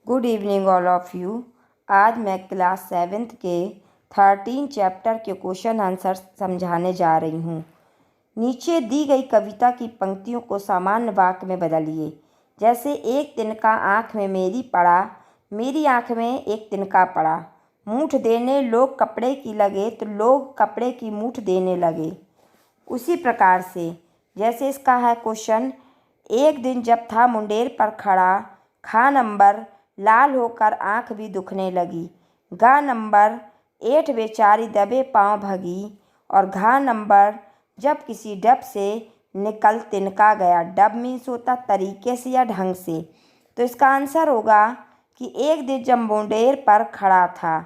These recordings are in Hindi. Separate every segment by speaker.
Speaker 1: Good evening all of you. आज मैं क्लास 7th के 13 चैप्टर के क्वेश्चन आंसर समझाने जा रही हूँ। नीचे दी गई कविता की पंक्तियों को सामान्य वाक्य में बदलिए। जैसे एक तिनका आँख में मेरी पड़ा, मेरी आँख में एक तिनका पड़ा। मूठ देने लोग कपड़े की लगे तो लोग कपड़े की मूठ देने लगे। उसी प्रकार से जैसे इसका है क्वेश्चन, एक दिन जब था मुंडेर पर खड़ा, खा नंबर लाल होकर आँख भी दुखने लगी। गा नंबर ऐठ बेचारी दबे पाँव भगी। और घा नंबर जब किसी डब से निकल तिनका गया। डब मीन्स होता तरीके से या ढंग से। तो इसका आंसर होगा कि एक दिन जब मुंडेर पर खड़ा था।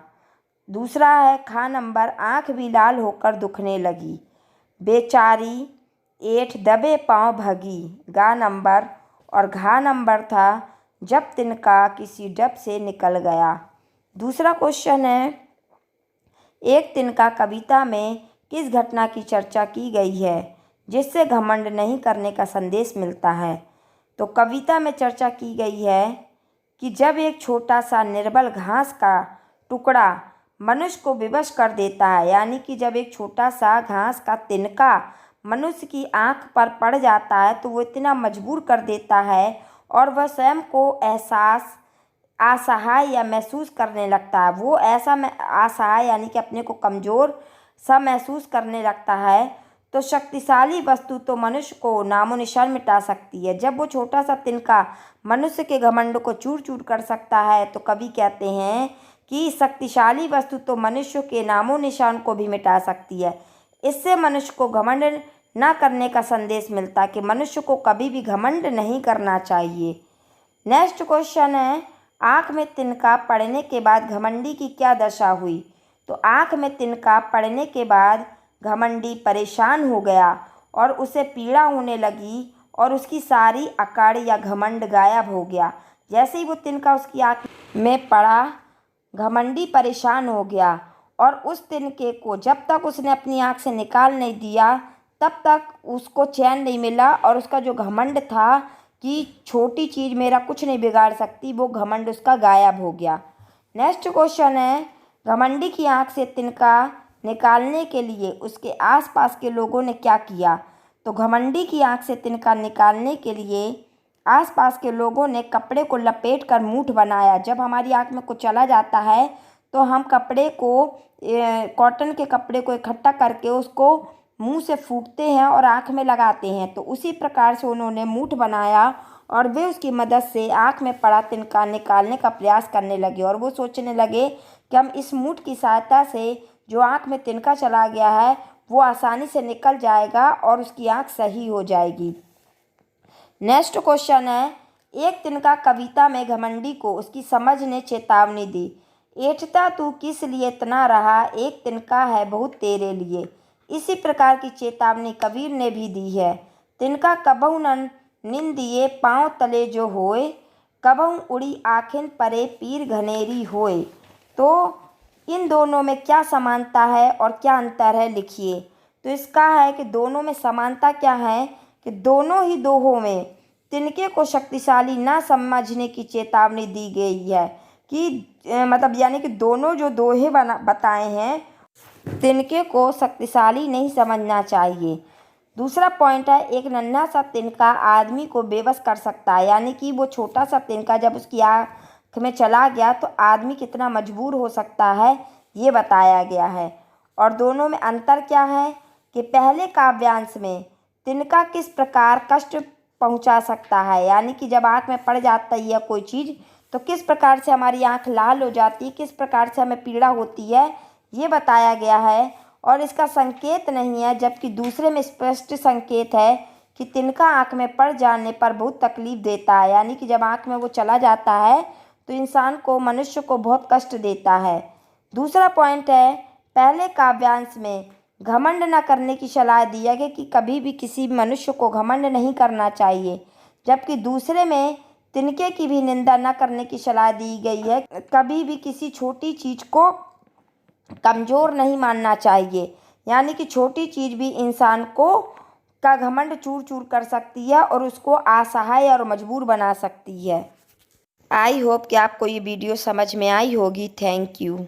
Speaker 1: दूसरा है खा नंबर आँख भी लाल होकर दुखने लगी। बेचारी ऐठ दबे पाँव भगी। गा नंबर और घा नंबर था जब तिनका किसी डब से निकल गया। दूसरा क्वेश्चन है, एक तिनका कविता में किस घटना की चर्चा की गई है जिससे घमंड नहीं करने का संदेश मिलता है। तो कविता में चर्चा की गई है कि जब एक छोटा सा निर्बल घास का टुकड़ा मनुष्य को विवश कर देता है, यानी कि जब एक छोटा सा घास का तिनका मनुष्य की आंख पर पड़ जाता है तो वो इतना मजबूर कर देता है और वह स्वयं को एहसास असहाय या महसूस करने लगता है। वो ऐसा असहाय यानी कि अपने को कमज़ोर सा महसूस करने लगता है। तो शक्तिशाली वस्तु तो मनुष्य को नामो निशान मिटा सकती है। जब वो छोटा सा तिनका मनुष्य के घमंड को चूर चूर कर सकता है तो कवि कहते हैं कि शक्तिशाली वस्तु तो मनुष्य के नामो निशान को भी मिटा सकती है। इससे मनुष्य को घमंड ना करने का संदेश मिलता है कि मनुष्य को कभी भी घमंड नहीं करना चाहिए। नेक्स्ट क्वेश्चन है, आँख में तिनका पड़ने के बाद घमंडी की क्या दशा हुई। तो आँख में तिनका पड़ने के बाद घमंडी परेशान हो गया और उसे पीड़ा होने लगी और उसकी सारी अकड़ या घमंड गायब हो गया। जैसे ही वो तिनका उसकी आँख में पड़ा, घमंडी परेशान हो गया और उस तिनके को जब तक उसने अपनी आँख से निकाल नहीं दिया तब तक उसको चैन नहीं मिला और उसका जो घमंड था कि छोटी चीज़ मेरा कुछ नहीं बिगाड़ सकती, वो घमंड उसका गायब हो गया। नेक्स्ट क्वेश्चन है, घमंडी की आँख से तिनका निकालने के लिए उसके आसपास के लोगों ने क्या किया। तो घमंडी की आँख से तिनका निकालने के लिए आसपास के लोगों ने कपड़े को लपेट कर मूठ बनाया। जब हमारी आँख में कुछ चला जाता है तो हम कपड़े को कॉटन के कपड़े को इकट्ठा करके उसको मुंह से फूंकते हैं और आँख में लगाते हैं। तो उसी प्रकार से उन्होंने मूठ बनाया और वे उसकी मदद से आँख में पड़ा तिनका निकालने का प्रयास करने लगे। और वो सोचने लगे कि हम इस मूठ की सहायता से जो आँख में तिनका चला गया है वो आसानी से निकल जाएगा और उसकी आँख सही हो जाएगी। नेक्स्ट क्वेश्चन है, एक तिनका कविता में घमंडी को उसकी समझ ने चेतावनी दी। ऐठता तू किस लिए इतना रहा, एक तिनका है बहुत तेरे लिए। इसी प्रकार की चेतावनी कबीर ने भी दी है। तिनका कबहु न निंदिए पाँव तले जो होए, कबहु उड़ी आँखें परे पीर घनेरी होए। तो इन दोनों में क्या समानता है और क्या अंतर है, लिखिए। तो इसका है कि दोनों में समानता क्या है कि दोनों ही दोहों में तिनके को शक्तिशाली ना समझने की चेतावनी दी गई है कि मतलब यानी कि दोनों जो दोहे बताए हैं तिनके को शक्तिशाली नहीं समझना चाहिए। दूसरा पॉइंट है, एक नन्हा सा तिनका आदमी को बेबस कर सकता है, यानी कि वो छोटा सा तिनका जब उसकी आँख में चला गया तो आदमी कितना मजबूर हो सकता है ये बताया गया है। और दोनों में अंतर क्या है कि पहले काव्यांश में तिनका किस प्रकार कष्ट पहुंचा सकता है, यानी कि जब आँख में पड़ जाता है कोई चीज़ तो किस प्रकार से हमारी आँख लाल हो जाती है, किस प्रकार से हमें पीड़ा होती है, ये बताया गया है। और इसका संकेत नहीं है, जबकि दूसरे में स्पष्ट संकेत है कि तिनका आँख में पड़ जाने पर बहुत तकलीफ देता है, यानी कि जब आँख में वो चला जाता है तो इंसान को मनुष्य को बहुत कष्ट देता है। दूसरा पॉइंट है, पहले काव्यांश में घमंड न करने की सलाह दी है कि कभी भी किसी मनुष्य को घमंड नहीं करना चाहिए, जबकि दूसरे में तिनके की भी निंदा न करने की सलाह दी गई है। कभी भी किसी छोटी चीज़ को कमज़ोर नहीं मानना चाहिए, यानी कि छोटी चीज़ भी इंसान को का घमंड चूर चूर कर सकती है और उसको असहाय और मजबूर बना सकती है। आई होप कि आपको ये वीडियो समझ में आई होगी। Thank you.